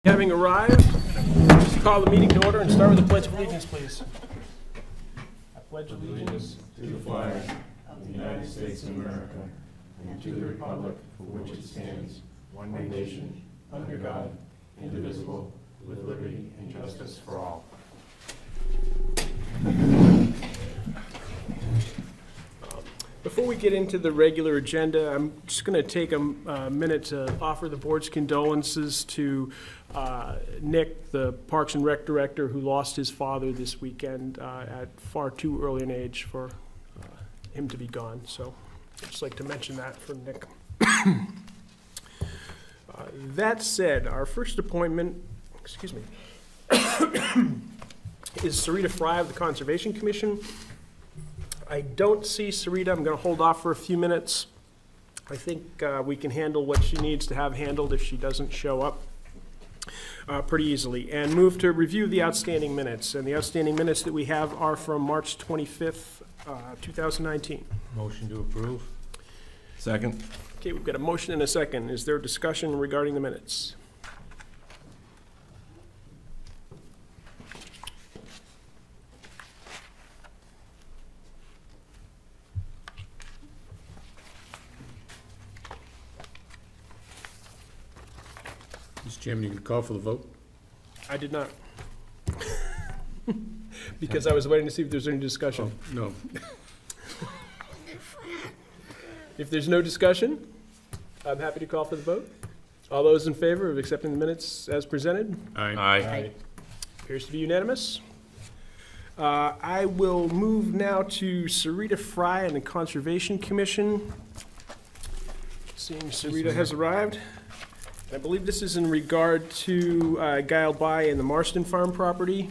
Having arrived, just call the meeting to order and start with the Pledge of Allegiance, please. I pledge allegiance to the flag of the United States of America and to the republic for which it stands, one nation, under God, indivisible, with liberty and justice for all. Before we get into the regular agenda, I'm just going to take a minute to offer the board's condolences to Nick, the Parks and Rec director, who lost his father this weekend at far too early an age for him to be gone. So I'd just like to mention that for Nick. That said, our first appointment, is Sarita Fry of the Conservation Commission. I don't see Sarita. I'm going to hold off for a few minutes. I think we can handle what she needs to have handled if she doesn't show up pretty easily. And move to review the outstanding minutes. And the outstanding minutes that we have are from March 25th, 2019. Motion to approve. Second. Okay, we've got a motion and a second. Is there discussion regarding the minutes? Mr. Chairman, you can call for the vote. I did not. Because I was waiting to see if there's any discussion. Oh, no. If there's no discussion, I'm happy to call for the vote. All those in favor of accepting the minutes as presented? Aye. Appears to be unanimous. I will move now to Sarita Fry and the Conservation Commission. Seeing Sarita has arrived. I believe this is in regard to Guile By and the Marston Farm property.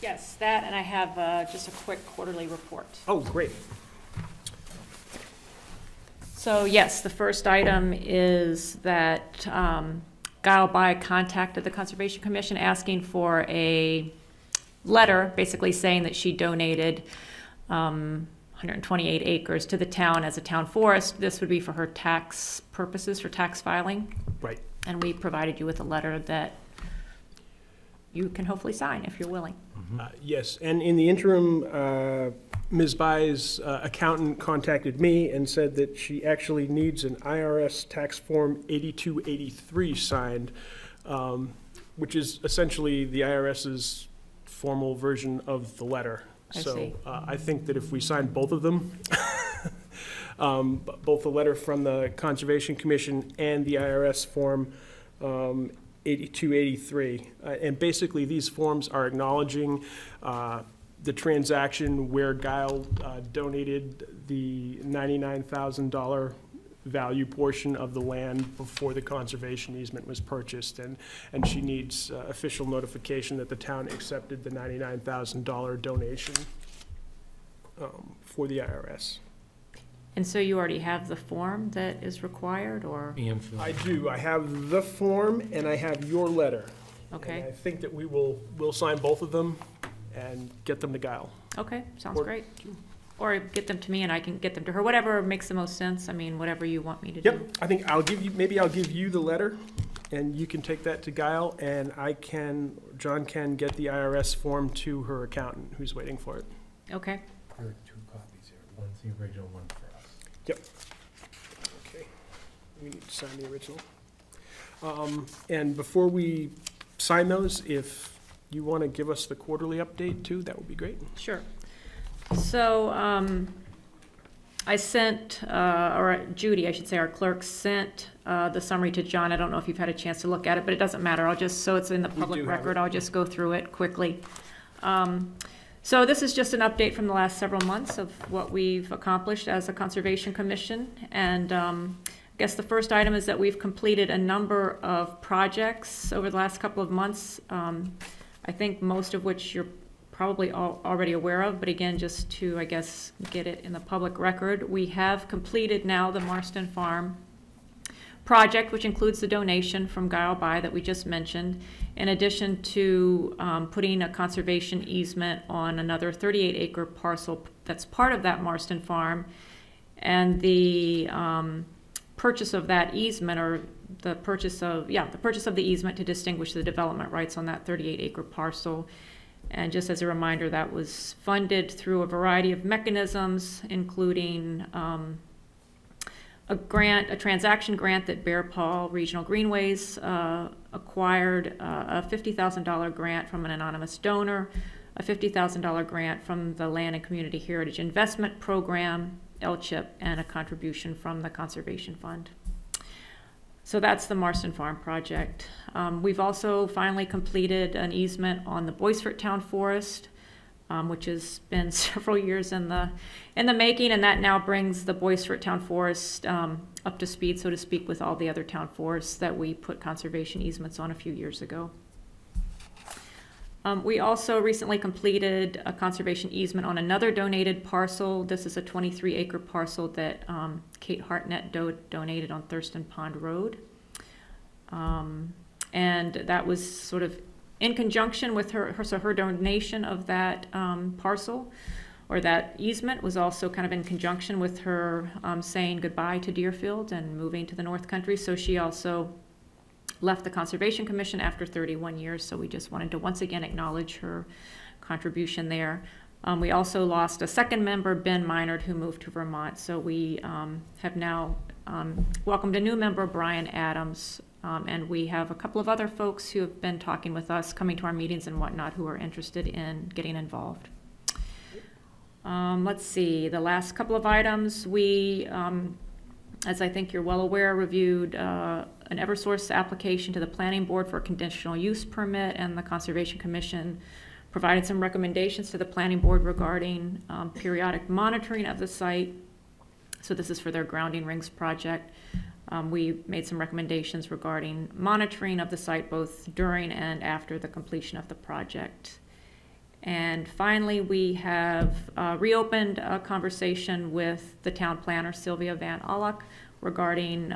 Yes, that, and I have just a quick quarterly report. Oh, great. So yes, the first item is that Guile By contacted the Conservation Commission asking for a letter basically saying that she donated 128 acres to the town as a town forest. This would be for her tax purposes, for tax filing. Right. And we provided you with a letter that you can hopefully sign if you're willing. Yes, and in the interim, Ms. Bai's accountant contacted me and said that she actually needs an IRS tax form 8283 signed, which is essentially the IRS's formal version of the letter. So I think that if we sign both of them, both the letter from the Conservation Commission and the IRS form 8283, and basically these forms are acknowledging the transaction where Guile donated the $99,000 value portion of the land before the conservation easement was purchased, and she needs official notification that the town accepted the $99,000 donation for the IRS. And so you already have the form that is required, or? I do. I have the form and I have your letter. Okay. And I think that we'll sign both of them and get them to Guile. Okay, sounds great. Or get them to me and I can get them to her, whatever makes the most sense. I mean, whatever you want me to do. Yep, I think maybe I'll give you the letter and you can take that to Guile, and John can get the IRS form to her accountant who's waiting for it. Okay. There are two copies here. One's the original, one for us. Yep. Okay, we need to sign the original. And before we sign those, if you want to give us the quarterly update too, that would be great. Sure. So I sent, or Judy, I should say, our clerk sent the summary to John. I don't know if you've had a chance to look at it, but it doesn't matter. So it's in the public record. I'll just go through it quickly. So this is just an update from the last several months of what we've accomplished as a Conservation Commission. And I guess the first item is that we've completed a number of projects over the last couple of months. I think most of which you're probably already aware of, but again, just to, I guess, get it in the public record, we have completed now the Marston Farm project, which includes the donation from Guile By that we just mentioned, in addition to putting a conservation easement on another 38-acre parcel that's part of that Marston Farm, and the purchase of that easement, or the purchase of the easement to distinguish the development rights on that 38-acre parcel. And just as a reminder, that was funded through a variety of mechanisms, including a transaction grant that Bear Paw Regional Greenways acquired, a $50,000 grant from an anonymous donor, a $50,000 grant from the Land and Community Heritage Investment Program, LCHIP, and a contribution from the Conservation Fund. So that's the Marston Farm project. We've also finally completed an easement on the Boisfort Town Forest, which has been several years in the making, and that now brings the Boisfort Town Forest up to speed, so to speak, with all the other town forests that we put conservation easements on a few years ago. We also recently completed a conservation easement on another donated parcel. This is a 23-acre parcel that Kate Hartnett donated on Thurston Pond Road. And that was sort of in conjunction with her donation of that parcel, or that easement, was also kind of in conjunction with her saying goodbye to Deerfield and moving to the North Country. So she also left the Conservation Commission after 31 years, so we just wanted to once again acknowledge her contribution there. We also lost a second member, Ben Minard, who moved to Vermont, so we have now welcomed a new member, Brian Adams, and we have a couple of other folks who have been talking with us, coming to our meetings and whatnot, who are interested in getting involved. Let's see, the last couple of items, we, as I think you're well aware, reviewed an Eversource application to the Planning Board for a conditional use permit, and the Conservation Commission provided some recommendations to the Planning Board regarding periodic monitoring of the site. So this is for their grounding rings project. We made some recommendations regarding monitoring of the site both during and after the completion of the project. And finally, we have reopened a conversation with the town planner, Sylvia Van Allock, regarding,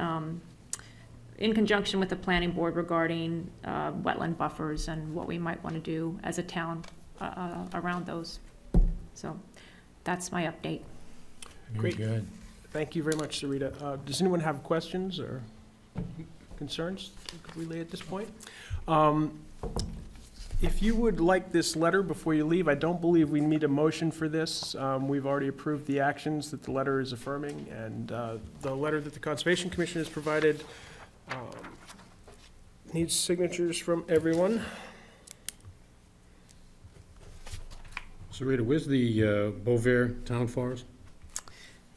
in conjunction with the planning board, regarding wetland buffers and what we might want to do as a town around those. So that's my update. Very Great. good. Thank you very much, Sarita. Does anyone have questions or concerns you could relay at this point? If you would like this letter before you leave, I don't believe we need a motion for this. We've already approved the actions that the letter is affirming, and the letter that the Conservation Commission has provided needs signatures from everyone. So Rita, where's the Beauvais Town Forest?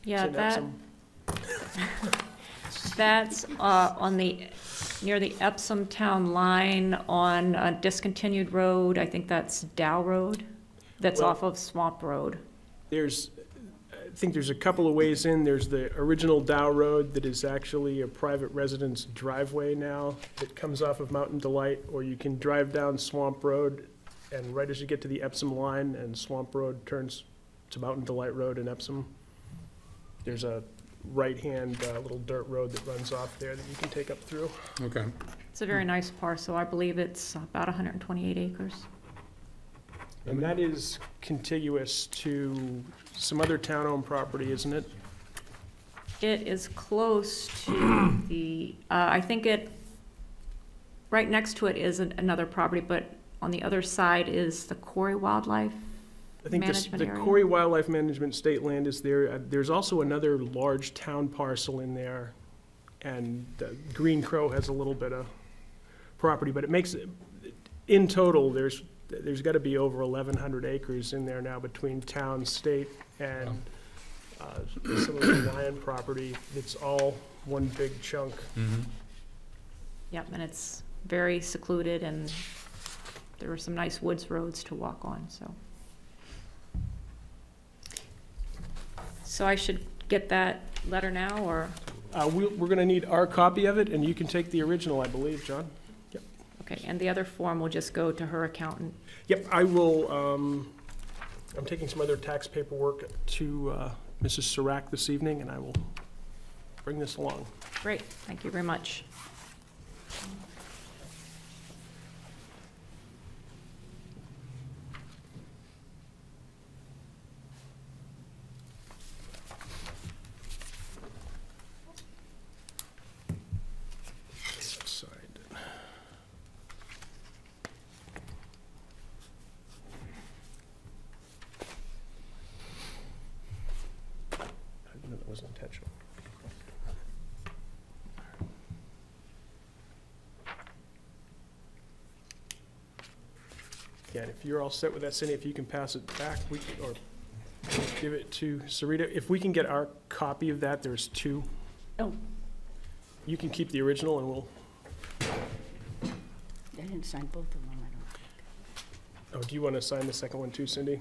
Yeah, Send out some- that's on the, near the Epsom town line on a discontinued road. I think that's Dow Road. That's Well- off of Swamp Road. I think there's a couple of ways in. There's the original Dow Road that is actually a private residence driveway now that comes off of Mountain Delight, or you can drive down Swamp Road, and right as you get to the Epsom line and Swamp Road turns to Mountain Delight Road in Epsom, there's a right-hand little dirt road that runs off there that you can take up through. Okay. It's a very nice parcel. I believe it's about 128 acres. And that is contiguous to some other town-owned property, isn't it? It is close to the, I think right next to it is another property, but on the other side is the Corey Wildlife I think Management the area. Corey Wildlife Management State Land is there. There's also another large town parcel in there, and Green Crow has a little bit of property, but it makes, in total, there's got to be over 1,100 acres in there now between town, state, and some of the Lion property. It's all one big chunk. Mm-hmm. Yep, and it's very secluded, and there are some nice woods roads to walk on, so. So I should get that letter now, or? We're going to need our copy of it, and you can take the original, I believe, John. Yep. Okay, and the other form will just go to her accountant. Yep, I will, I'm taking some other tax paperwork to Mrs. Serac this evening, and I will bring this along. Great, thank you very much. potential. Again, if you're all set with that, Cindy, if you can pass it back, or give it to Sarita. If we can get our copy of that, there's two. Oh, You can keep the original and we'll, I didn't sign both of them, I don't think. oh, do you want to sign the second one too, Cindy?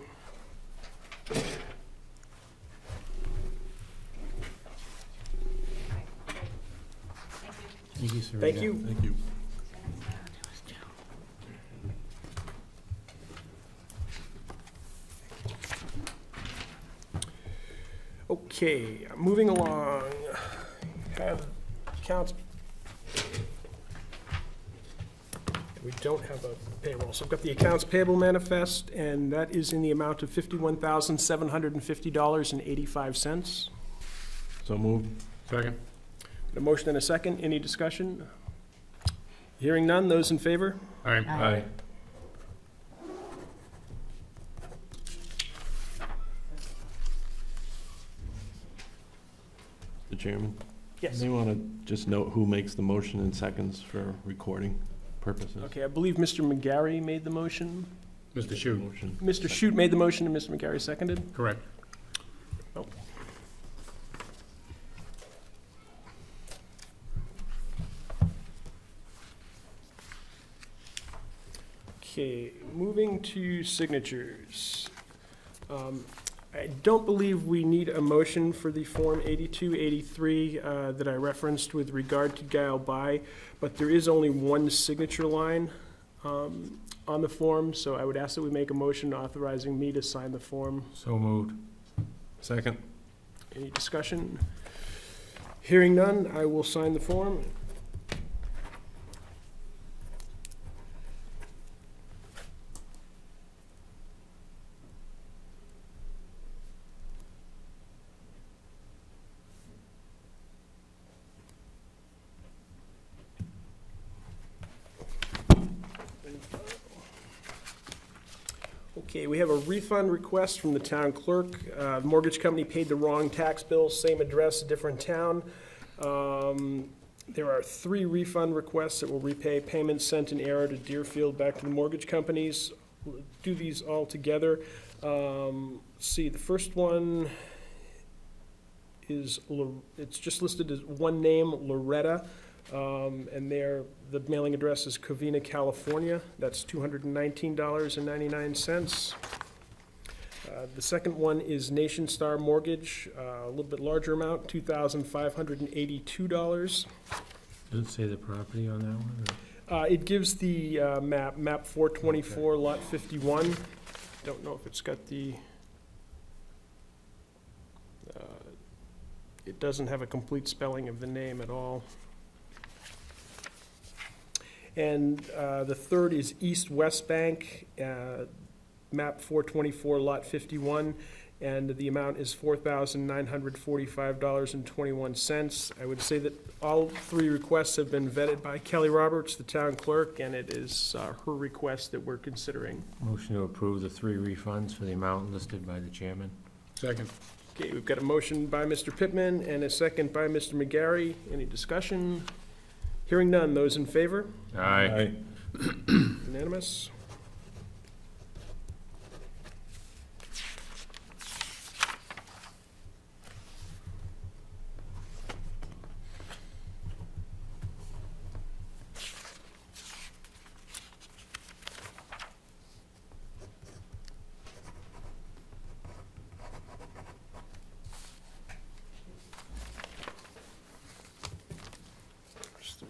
Thank you, Sarita. Thank you. Thank you. Okay, moving along. Have accounts. We don't have a payroll, so I've got the accounts payable manifest, and that is in the amount of $51,750.85. So moved. Second? A motion and a second. Any discussion? Hearing none. Those in favor? Aye. Aye. Mr. Chairman? Yes. May want to just note who makes the motion in seconds for recording purposes. Okay, I believe Mr. McGarry made the motion. Mr. Shute, Motion. Mr. Shute made the motion and Mr. McGarry seconded. correct. Okay, moving to signatures. I don't believe we need a motion for the Form 8283 that I referenced with regard to Guile By, but there is only one signature line on the form, so I would ask that we make a motion authorizing me to sign the form. So moved. Second? Any discussion? Hearing none, I will sign the form. Okay, we have a refund request from the town clerk. The mortgage company paid the wrong tax bill, same address, different town. There are 3 refund requests that will repay payments sent in error to Deerfield back to the mortgage companies. We'll do these all together. Let's see, the first one is, it's just listed as one name, Loretta. And the mailing address is Covina, California. That's $219.99. The second one is Nation Star Mortgage, a little bit larger amount, $2,582. Does it say the property on that one? It gives the map 424, lot 51. Don't know if it's got the, it doesn't have a complete spelling of the name at all. And the third is East West Bank, map 424, lot 51, and the amount is $4,945.21. I would say that all 3 requests have been vetted by Kelly Roberts, the town clerk, and it is her request that we're considering. Motion to approve the 3 refunds for the amount listed by the chairman. Second? Okay, we've got a motion by Mr. Pittman and a second by Mr. McGarry. Any discussion? Hearing none. Those in favor? Aye. Unanimous? There's 3.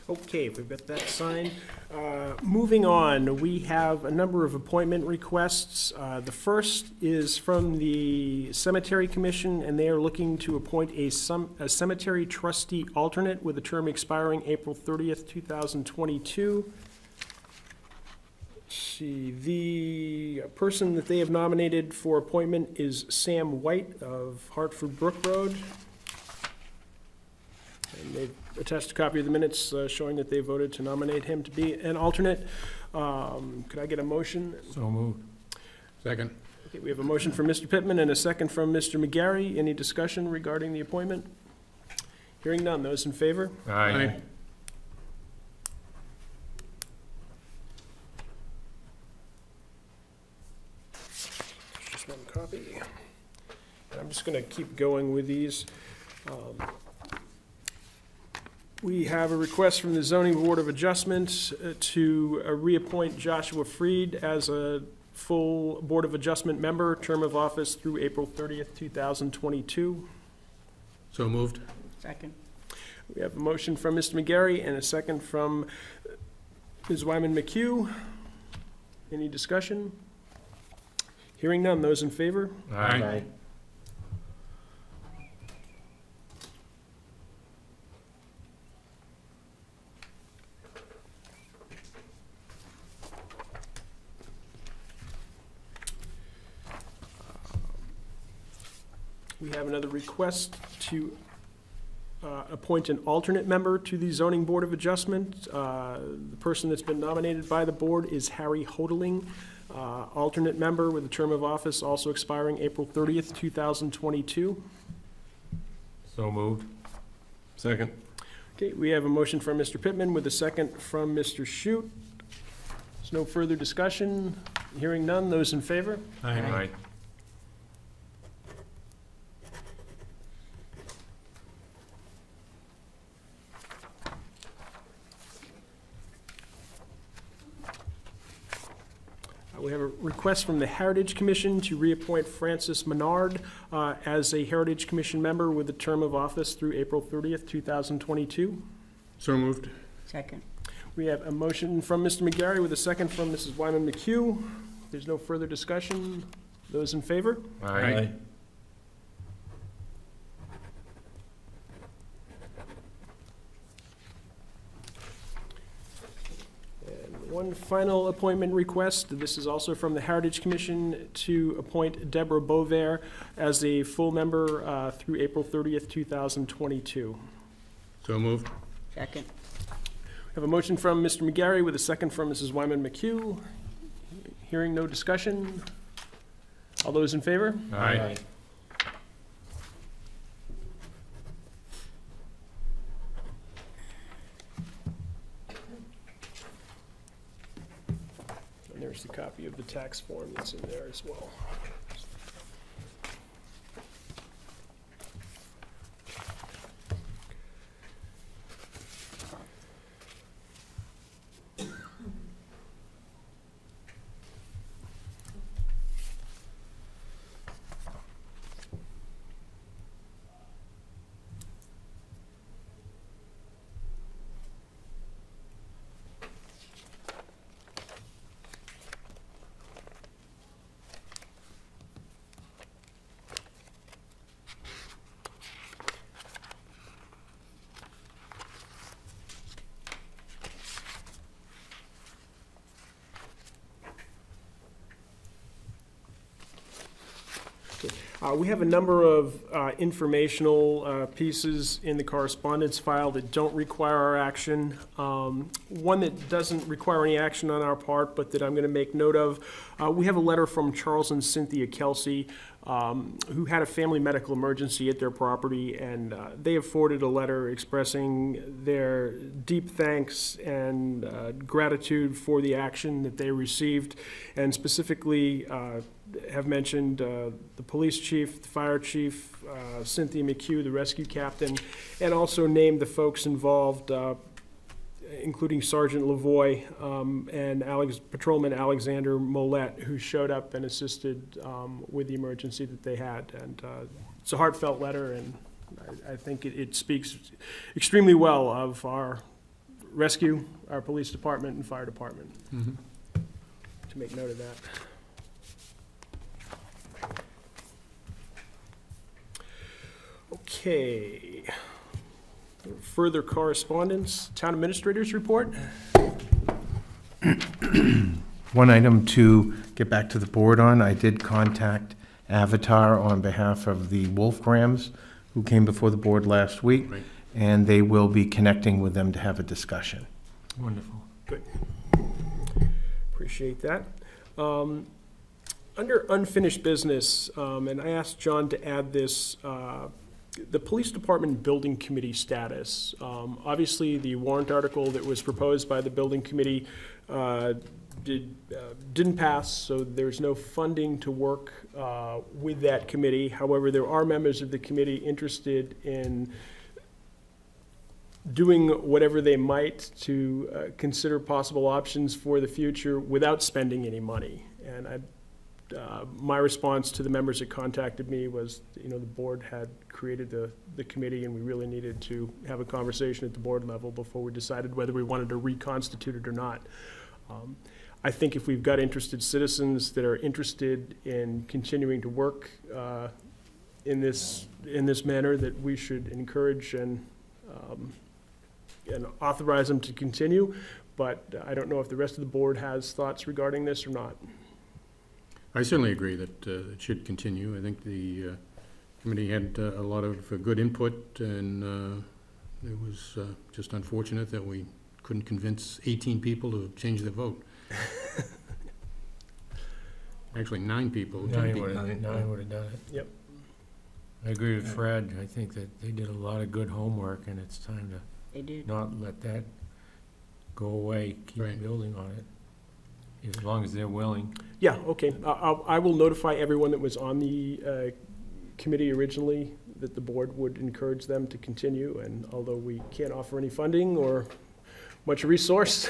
Okay, we've got that signed. Moving on, we have a number of appointment requests. The first is from the Cemetery Commission, and they are looking to appoint a cemetery trustee alternate with a term expiring April 30th, 2022. Let's see, the person that they have nominated for appointment is Sam White of Hartford Brook Road. And they've attached a copy of the minutes showing that they voted to nominate him to be an alternate. Could I get a motion? So moved. Second. Okay, we have a motion from Mr. Pittman and a second from Mr. McGarry. Any discussion regarding the appointment? Hearing none. Those in favor? Aye. Just one copy. And I'm just going to keep going with these. We have a request from the Zoning Board of Adjustment to reappoint Joshua Freed as a full Board of Adjustment member, term of office through April 30th, 2022. So moved. Second. We have a motion from Mr. McGarry and a second from Ms. Wyman McHugh. Any discussion? Hearing none. Those in favor? Aye. We have another request to appoint an alternate member to the Zoning Board of Adjustment. The person that's been nominated by the board is Harry Hodeling, alternate member with a term of office also expiring April 30th, 2022. So moved. Second. Okay, we have a motion from Mr. Pittman with a second from Mr. Shute. There's no further discussion. Hearing none. Those in favor? Aye. We have a request from the Heritage Commission to reappoint Francis Menard as a Heritage Commission member with a term of office through April 30th, 2022. So moved. Second. We have a motion from Mr. McGarry with a second from Mrs. Wyman McHugh. There's no further discussion. Those in favor? Aye. One final appointment request. This is also from the Heritage Commission to appoint Deborah Bovair as a full member through April 30th, 2022. So moved. Second. We have a motion from Mr. McGarry with a second from Mrs. Wyman McHugh. Hearing no discussion. All those in favor? Aye. And there's the copy of the tax form that's in there as well. We have a number of informational pieces in the correspondence file that don't require our action. One that doesn't require any action on our part, but that I'm going to make note of. We have a letter from Charles and Cynthia Kelsey, who had a family medical emergency at their property, and they have forwarded a letter expressing their deep thanks and gratitude for the action that they received, and specifically have mentioned the police chief, the fire chief, Cynthia McHugh, the rescue captain, and also named the folks involved, including Sergeant Lavoie and Patrolman Alexander Molette, who showed up and assisted with the emergency that they had. And it's a heartfelt letter, and I think it speaks extremely well of our rescue, our police department, and fire department. Mhm. To make note of that. Okay. Further correspondence, town administrators report? One item to get back to the board on, I did contact Avatar on behalf of the Wolfgrams, who came before the board last week, Right. and they will be connecting with them to have a discussion. Wonderful. Appreciate that. Under unfinished business, and I asked John to add this, the police department building committee status. Obviously, the warrant article that was proposed by the building committee didn't pass, so there's no funding to work with that committee. However, there are members of the committee interested in doing whatever they might to consider possible options for the future without spending any money. And my response to the members that contacted me was, you know, the board had created the committee, and we really needed to have a conversation at the board level before we decided whether we wanted to reconstitute it or not. I think if we've got interested citizens that are interested in continuing to work in this manner, that we should encourage and authorize them to continue. But I don't know if the rest of the board has thoughts regarding this or not. I certainly agree that it should continue. I think the committee had a lot of good input, and it was just unfortunate that we couldn't convince 18 people to change their vote. Actually, 9 people. Nine would have done it. Yep. I agree with Fred. I think that they did a lot of good homework, and it's time to They did. not let that go away, keep Right. building on it, as long as they're willing. Yeah, okay. I will notify everyone that was on the committee originally that the board would encourage them to continue, and although we can't offer any funding or much resource,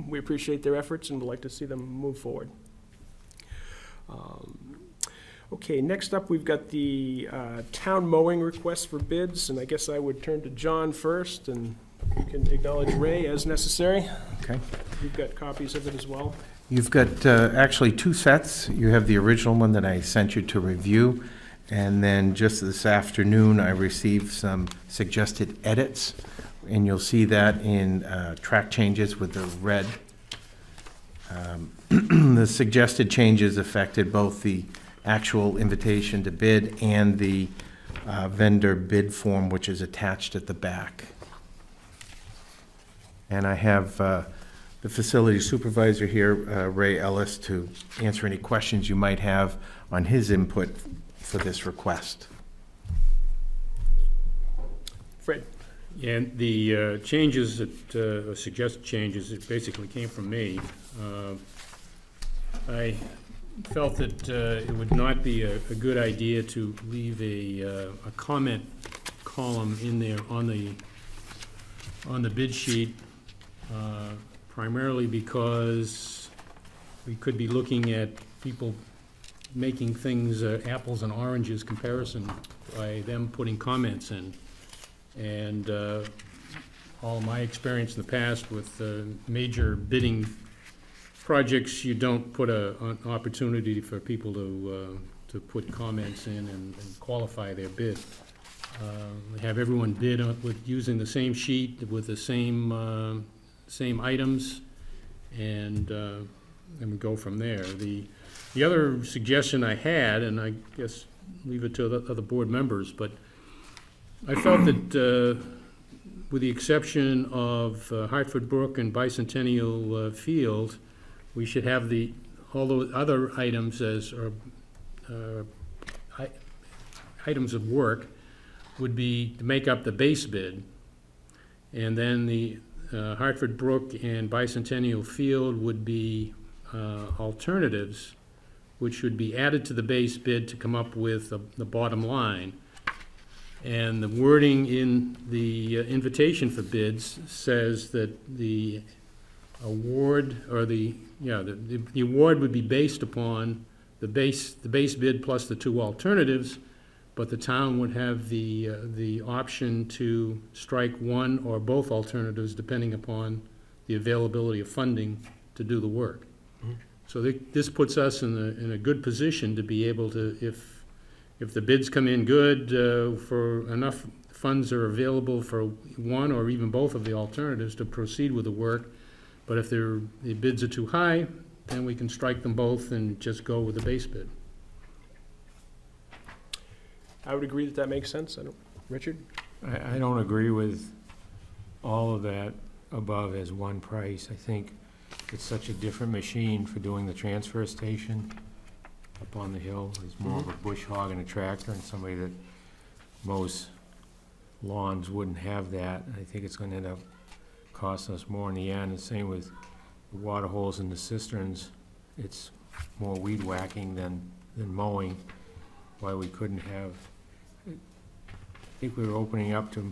we appreciate their efforts and would like to see them move forward. Okay, next up, we've got the town mowing request for bids, and I guess I would turn to John first, and you can acknowledge Ray as necessary. Okay. You've got copies of it as well. You've got actually 2 sets. You have the original one that I sent you to review, and then just this afternoon, I received some suggested edits, and you'll see that in track changes with the red. The suggested changes affected both the actual invitation to bid and the vendor bid form, which is attached at the back. And I have the facility supervisor here, Ray Ellis, to answer any questions you might have on his input for this request. Fred? And the changes that, suggested changes, it basically came from me. I felt that it would not be a good idea to leave a comment column in there on the bid sheet, primarily because we could be looking at people making things apples and oranges comparison by them putting comments in. And all my experience in the past with major bidding projects, you don't put an opportunity for people to put comments in and qualify their bid. Have everyone bid with using the same sheet with the same items, and we go from there. The other suggestion I had, and I guess leave it to the other board members, but I felt that with the exception of Hartford Brook and Bicentennial Field, we should have all those other items as items of work would be to make up the base bid. And then the Hartford Brook and Bicentennial Field would be alternatives, which should be added to the base bid to come up with the bottom line. And the wording in the invitation for bids says that the award, or the award would be based upon the base bid plus the 2 alternatives, but the town would have the option to strike one or both alternatives depending upon the availability of funding to do the work. So this puts us in a good position to be able to, if the bids come in good, for enough funds are available for one or even both of the alternatives to proceed with the work. But if the bids are too high, then we can strike them both and just go with the base bid. I would agree that that makes sense. Richard? I don't agree with all of that above as one price. I think it's such a different machine for doing the transfer station up on the hill. It's more of a bush hog and a tractor, and somebody that mows lawns wouldn't have that. I think it's gonna end up costing us more in the end. The same with the water holes and the cisterns. It's more weed whacking than mowing. Why we couldn't have, I think we were opening up to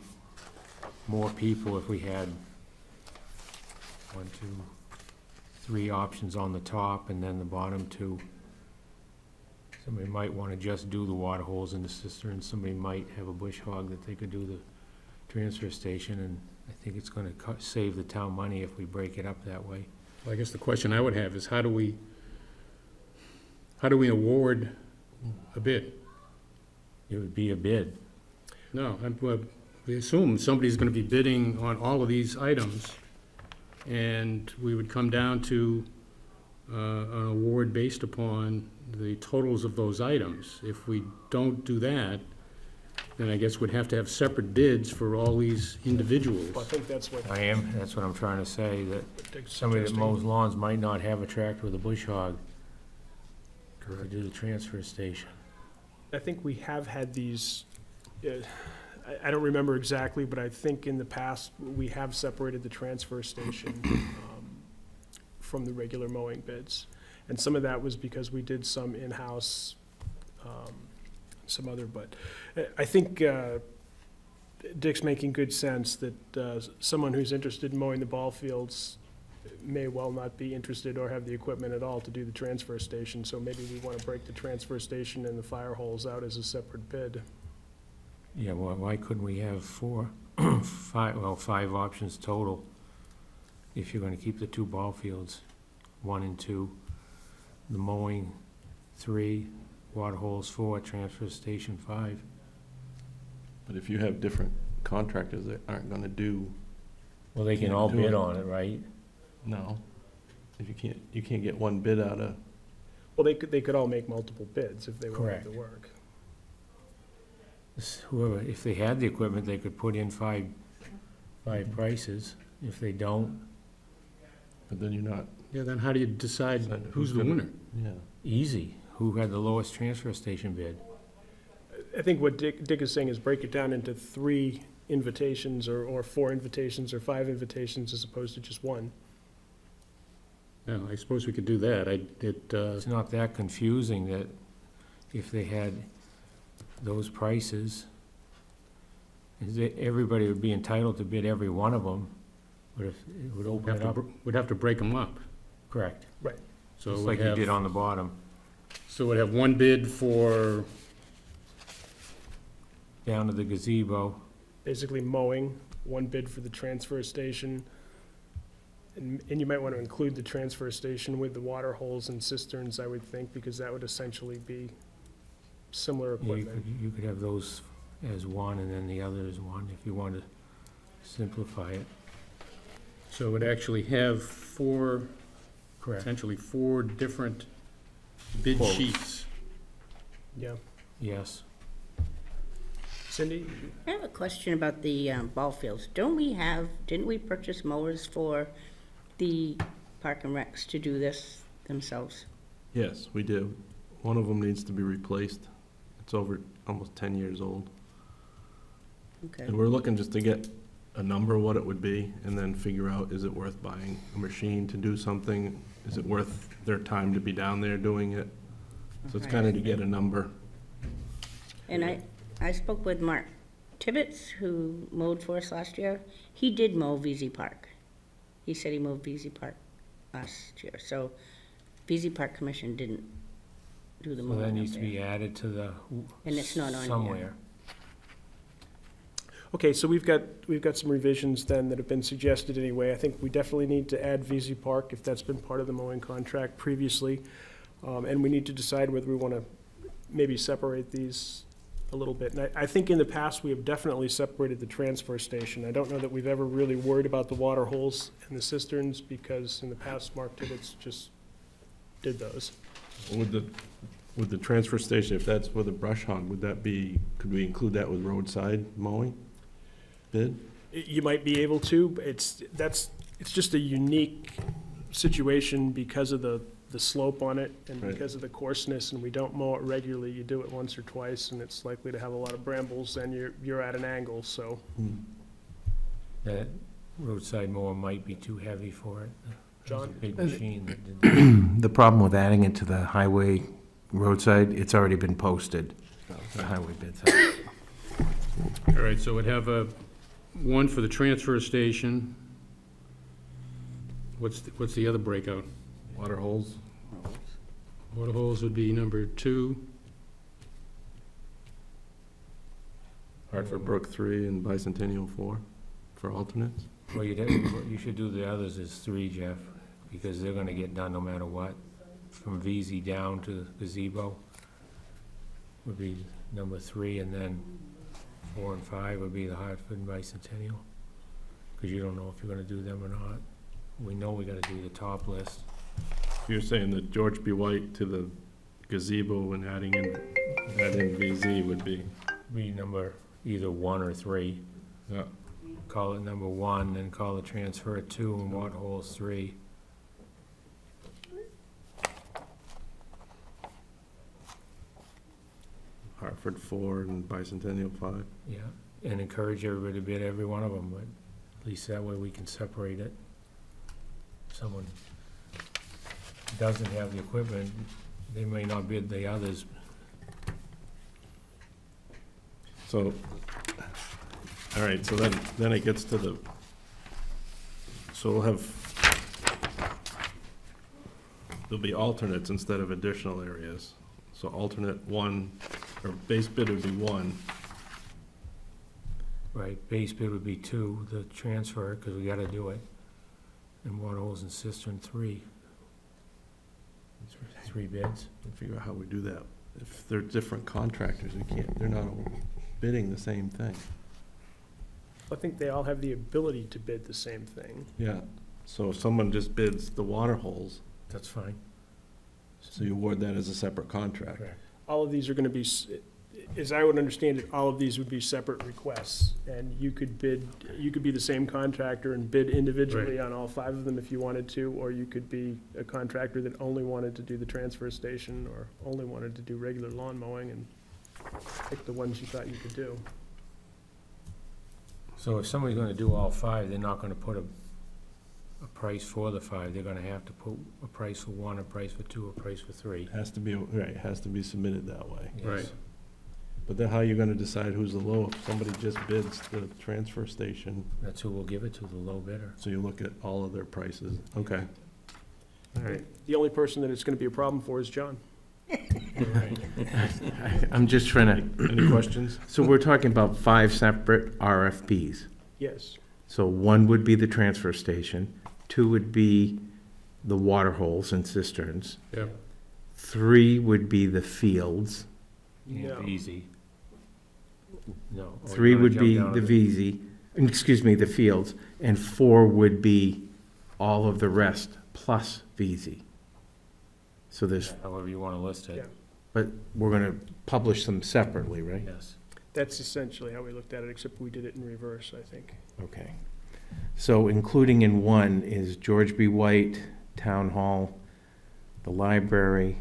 more people if we had 1, 2, 3 options on the top and then the bottom 2. Somebody might want to just do the water holes in the cistern. Somebody might have a bush hog that they could do the transfer station, and I think it's going to save the town money if we break it up that way. Well, I guess the question I would have is how do we award a bid? It would be a bid. No, we assume somebody's gonna be bidding on all of these items, and we would come down to an award based upon the totals of those items. If we don't do that, then I guess we'd have to have separate bids for all these individuals. Well, I think that's what That's what I'm trying to say, that Dick's somebody that suggesting. mows lawns might not have a tractor with a bush hog to do the transfer station. I think we have had these, I don't remember exactly, but I think in the past, we have separated the transfer station from the regular mowing bids. And some of that was because we did some in-house, some other, but I think Dick's making good sense that someone who's interested in mowing the ball fields may well not be interested or have the equipment at all to do the transfer station, so maybe we want to break the transfer station and the fire holes out as a separate bid. Yeah, well, why couldn't we have 5 options total if you're gonna keep the 2 ball fields, 1 and 2, the mowing 3, water holes 4, transfer station 5. But if you have different contractors that aren't gonna do, Well, they can all bid on it, right? no. If you can't get one bid out of, Well, they could all make multiple bids if they wanted Correct. to work. Whoever, if they had the equipment, they could put in 5 prices. If they don't, but then you're not, Yeah, then how do you decide who's the winner? yeah. easy. Who had the lowest transfer station bid? I think what Dick is saying is break it down into 3 invitations or 4 invitations or 5 invitations as opposed to just 1. Yeah, I suppose we could do that. It's not that confusing that if they had those prices, everybody would be entitled to bid every one of them, but if it would open it up. We'd have to break them up. Correct. So Just we'd like you have, did on the bottom, so we'd have one bid for, down to the gazebo. Basically mowing, 1 bid for the transfer station. And you might want to include the transfer station with the water holes and cisterns, I would think, because that would essentially be similar You equipment. could have those as 1 and then the other as 1 if you wanted to simplify it. so it would actually have 4, Correct. potentially 4 different bid Quotes. sheets. Yeah. Yes. Cindy? I have a question about the ball fields. Didn't we purchase mowers for the Park and Recs to do this themselves? Yes, we do. One of them needs to be replaced. It's over almost 10 years old. Okay. And we're looking just to get a number of what it would be and then figure out, is it worth buying a machine to do something? Is it worth their time to be down there doing it? So it's Right. kind of to get a number. And I spoke with Mark Tibbetts, who mowed for us last year. He did mow VZ Park. He said he mowed VZ Park last year. So VZ Park Commission didn't do the So mowing that up needs to there. be added to the, And it's not on here. somewhere. Okay, so we've got some revisions then that have been suggested anyway. I think we definitely need to add VZ Park if that's been part of the mowing contract previously. And we need to decide whether we want to maybe separate these a little bit. And I think in the past, we have definitely separated the transfer station. I don't know that we've ever really worried about the water holes and the cisterns, because in the past, Mark Tibbetts just did those. With the transfer station, if that's with a brush hog, would that be, could we include that with roadside mowing bid? You might be able to, but it's just a unique situation because of the slope on it and Right. because of the coarseness, and we don't mow it regularly. You do it once or twice, and it's likely to have a lot of brambles, and you're at an angle, so. That roadside mower might be too heavy for it. John? It's a big machine that did that. The problem with adding it to the highway roadside, it's already been posted, the highway bids. All right, so we'd have one for the transfer station. What's the other breakout? Water holes? Water holes would be number 2. Hartford Brook 3 and Bicentennial 4 for alternates? Well, what you should do the others is 3, Jeff, because they're gonna get done no matter what. From VZ down to gazebo would be number 3, and then 4 and 5 would be the Hartford and Bicentennial. Because you don't know if you're gonna do them or not. We know we gotta do the top list. You're saying that George B. White to the gazebo and adding in VZ would be, Be number either 1 or 3. yeah. Call it number 1, then call the transfer 2, and water holes 3. Hartford 4 and Bicentennial 5. Yeah, and encourage everybody to bid every one of them, but at least that way we can separate it. If someone doesn't have the equipment, they may not bid the others. So, all right, so then it gets to the, so we'll have, there'll be alternates instead of additional areas. So alternate 1, or base bid would be 1. Right, base bid would be 2, the transfer, because we gotta do it. And water holes and cistern 3. 3 bids. And figure out how we do that. If they're different contractors, we can't, they're not all bidding the same thing. I think they all have the ability to bid the same thing. Yeah, so if someone just bids the water holes, That's fine. so you award that as a separate contract. Correct. All of these are gonna be, as I would understand it, all of these would be separate requests. And you could be the same contractor and bid individually on all 5 of them if you wanted to, or you could be a contractor that only wanted to do the transfer station or only wanted to do regular lawn mowing and pick the ones you thought you could do. So if somebody's gonna do all 5, they're not gonna put a price for the 5. They're gonna have to put a price for 1, a price for 2, a price for 3. Has to be, right, it has to be submitted that way. Yes. Right. But then how are you gonna decide who's the low if somebody just bids the transfer station? That's who we'll give it to, the low bidder. So you look at all of their prices, okay. All right, The only person that it's gonna be a problem for is John. I'm just trying to, any questions? so we're talking about 5 separate RFPs. Yes. So 1 would be the transfer station, 2 would be the water holes and cisterns, Yep. 3 would be the fields, No. And easy. No. Oh, 3 you wanna would jump be down the to VZ, excuse me, the fields, and 4 would be all of the rest plus VZ. So there's, However you wanna list it, Yeah. but we're gonna publish them separately, right? yes. That's essentially how we looked at it, except we did it in reverse, I think. Okay. So including in 1 is George B. White, Town Hall, the library,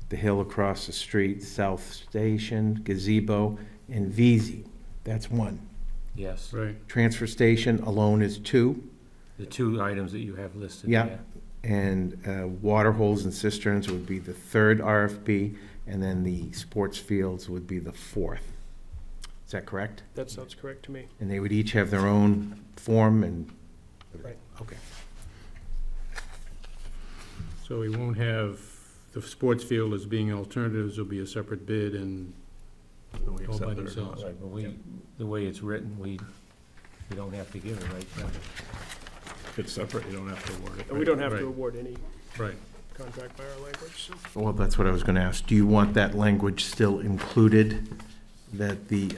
the hill across the street, South Station, gazebo, and VZ. That's 1. Yes, Right. Transfer station alone is 2, the 2 items that you have listed Yeah. there. and water holes and cisterns would be the 3rd RFP, and then the sports fields would be the 4th. Is that correct? That sounds correct to me. And they would each have their own form and? Right. Okay. So we won't have the sports field as being alternatives will be a separate bid and Do we all by accept it or themselves. not? Right, but the way it's written, we don't have to give it, right? Jeff? If it's separate, you don't have to award it. And we don't have Right. to award any Right. contract by our language, so. Well, that's what I was gonna ask. Do you want that language still included, that the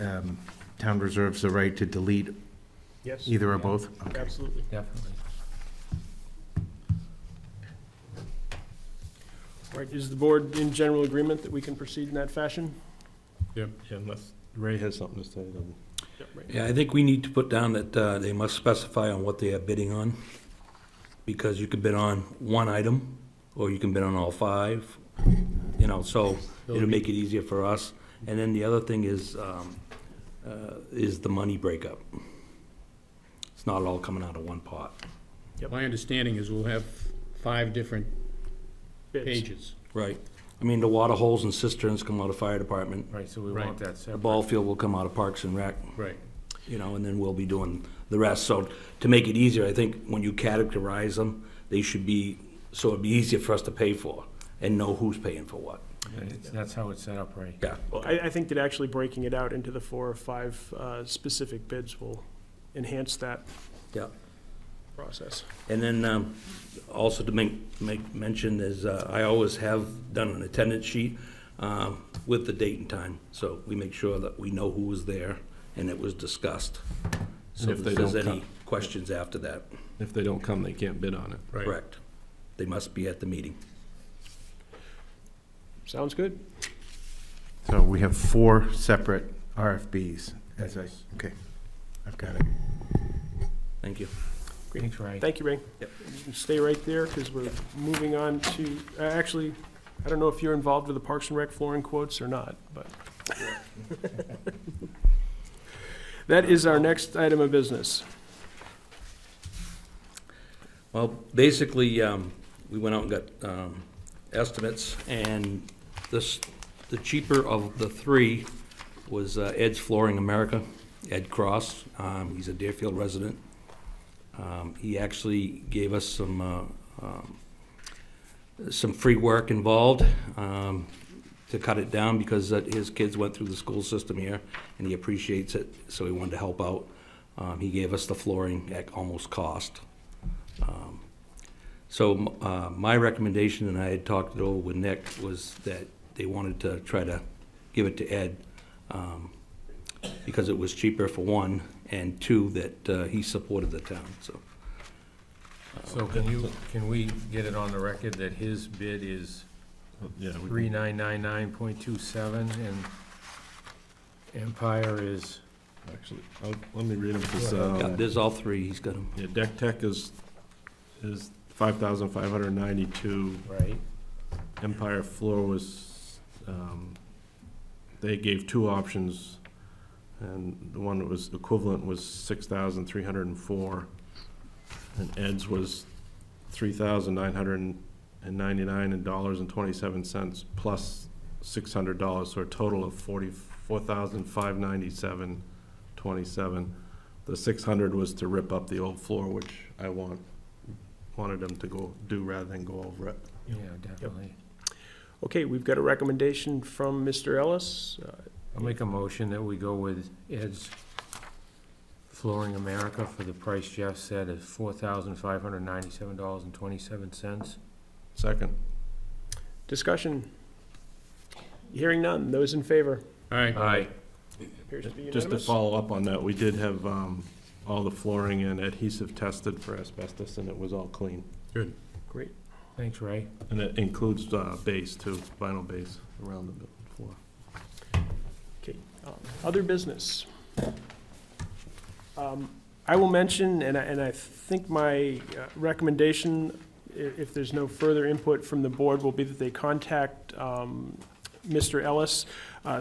town reserves the right to delete Yes, either or both? Okay. absolutely. Definitely. All right, is the board in general agreement that we can proceed in that fashion? Yeah, unless Ray has something to say, then. Yep, right. Yeah, I think we need to put down that they must specify on what they are bidding on, because you could bid on one item, or you can bid on all five, you know, so it'll make it easier for us. And then the other thing is the money breakup. It's not all coming out of one pot. My understanding is we'll have 5 different Bids. pages. Right. I mean, the water holes and cisterns come out of fire department, Right, so we Right. want that the separate. ball field will come out of Parks and Rec, Right. you know, and then we'll be doing the rest. So to make it easier, I think when you categorize them, they should be, so it'd be easier for us to pay for and know who's paying for what. That's how it's set up, right? Yeah. Well, I think that actually breaking it out into the 4 or 5 specific bids will enhance that Yeah. process. And then also to make mention is, I always have done an attendance sheet with the date and time. So we make sure that we know who was there and it was discussed. So if if they there's don't any come- questions after that, If they don't come, they can't bid on it. Right. correct. They must be at the meeting. Sounds good? So we have 4 separate RFBs, okay, I've got it. Thank you. Thanks, Ray. Thank you, Ray. Yep. You can stay right there, because we're moving on to, actually, I don't know if you're involved with the Parks and Rec flooring quotes or not, but. That is our next item of business. Well, basically, we went out and got estimates, and the cheaper of the 3 was Ed's Flooring America, Ed Cross. He's a Deerfield resident. He actually gave us some free work involved to cut it down, because his kids went through the school system here, and he appreciates it, so he wanted to help out. He gave us the flooring at almost cost. So my recommendation, and I had talked it over with Nick, was that they wanted to try to give it to Ed, because it was cheaper for 1, and 2, that he supported the town, so. So can we get it on the record that his bid is Yeah, we can- 3999.27 and Empire is, actually, let me read them, because, Yeah, there's all 3, he's got them. yeah, Deck Tech is 5,592. right? Empire Floor was, they gave 2 options, and the one that was equivalent was 6,304, and Ed's was $3,999.27 plus $600, so a total of $44,597.27. The 600 was to rip up the old floor, which I wanted them to go do rather than go over it. Yeah, definitely. Okay, we've got a recommendation from Mr. Ellis. I'll make a motion that we go with Ed's Flooring America for the price Jeff said is $4,597.27. Second. Discussion. Hearing none. Those in favor? Aye. Appears to be Just to unanimous. follow up on that, we did have all the flooring and adhesive tested for asbestos, and it was all clean. Great. Thanks, Ray. And it includes base too, vinyl base around the floor. Okay, other business. I will mention, and I think my recommendation, if there's no further input from the board, will be that they contact Mr. Ellis.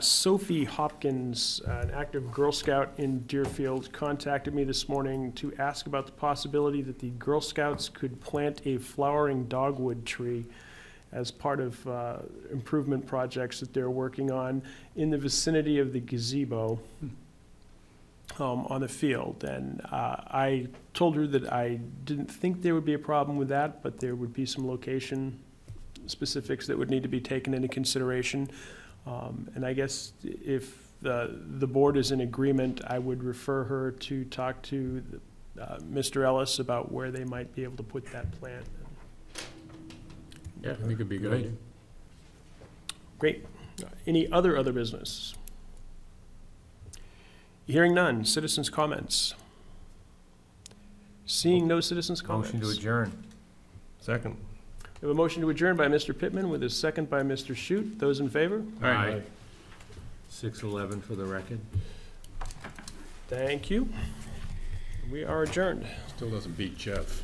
Sophie Hopkins, an active Girl Scout in Deerfield, contacted me this morning to ask about the possibility that the Girl Scouts could plant a flowering dogwood tree as part of improvement projects that they're working on in the vicinity of the gazebo on the field. And I told her that I didn't think there would be a problem with that, but there would be some location specifics that would need to be taken into consideration. And I guess if the board is in agreement, I would refer her to talk to Mr. Ellis about where they might be able to put that plant. Yeah, I think it'd be a good idea. Great. Any other business? Hearing none. Citizens' comments? Seeing no citizens' comments? Motion to adjourn. Second. We have a motion to adjourn by Mr. Pittman with a second by Mr. Shute. Those in favor? Aye. 6:11 for the record. Thank you. We are adjourned. Still doesn't beat Jeff.